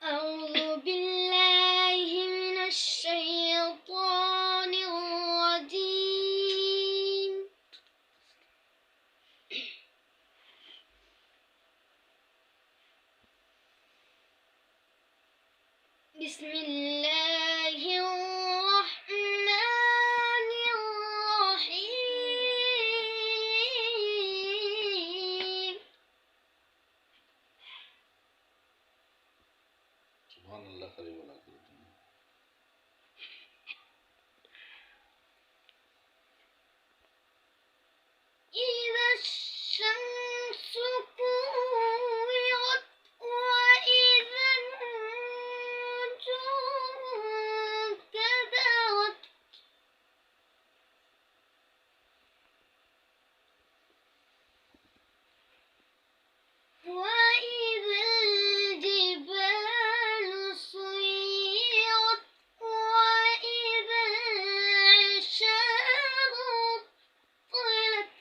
أعوذ بالله من الشيطان الرجيم. بسم الله الرحمن الرحيم. سبحان الله خير ولا قوة إذا الشمس كورت وإذا النجوم كدرت وإذا الجبال سيرت وإذا العشار طلت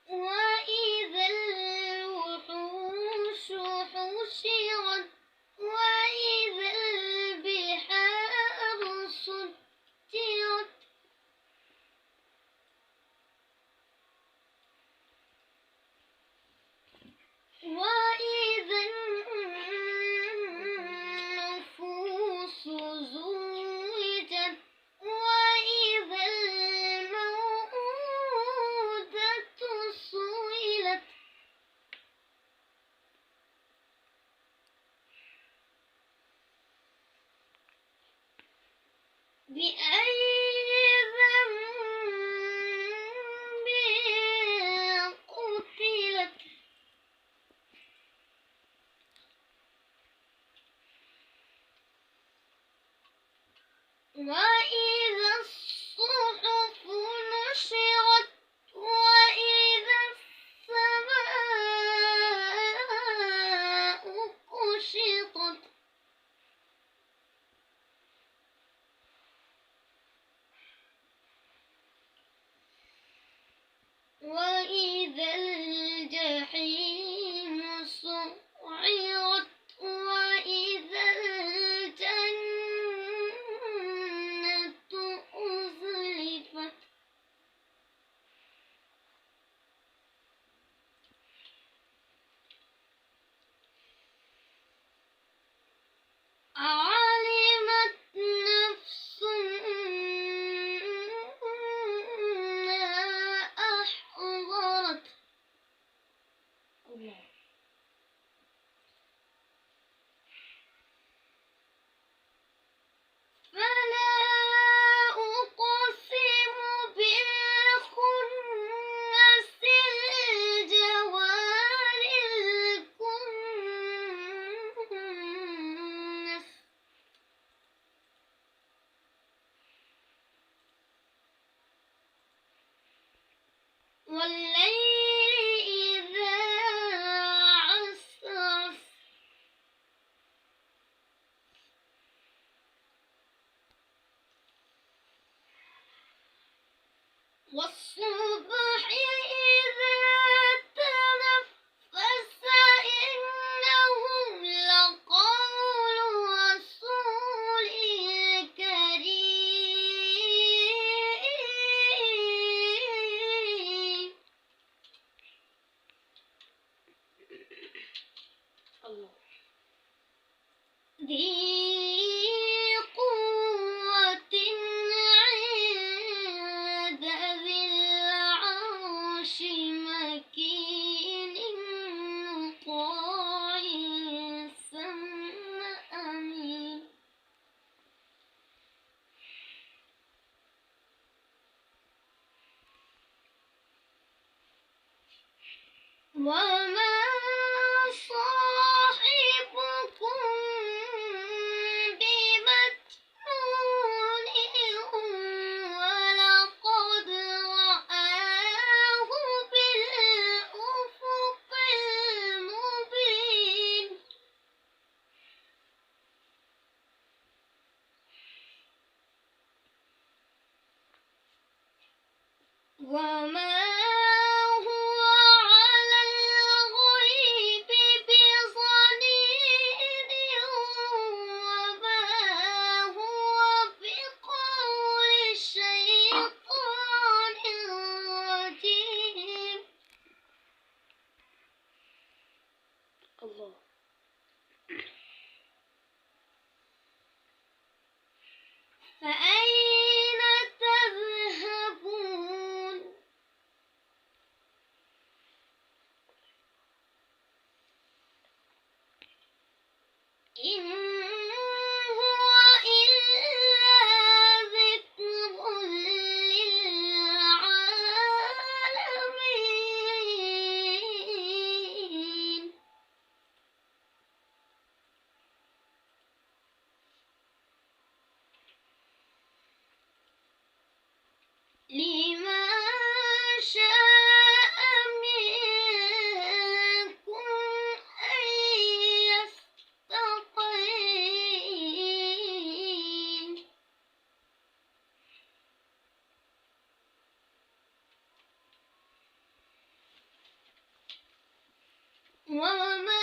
وإذا الوحوش حشرت وإذا البحار سجرت وإذا النفوس زوجت وإذا الموءودة سئلت بأي ذنب قتلت وإذا الصحف نشرت وإذا السماء كشطت وإذا الجحيم سعرت وإذا الجنة أزلفت علمت نفس ما أحضرت فلا أقسم بالخنس الجوار الكنس والليل إذا عسعس والصبح إذا تنفس إنه لقول رسول كريم. ذي قوة عند ذي العرش مكين مطاع ثم أمين. وما صاحبكم بمجنون ولقد رآه بالأفق المبين. الله. فأين تذهبون إن هو إلا ذكر للعالمين لمن شاء منكم أن يستقيم وما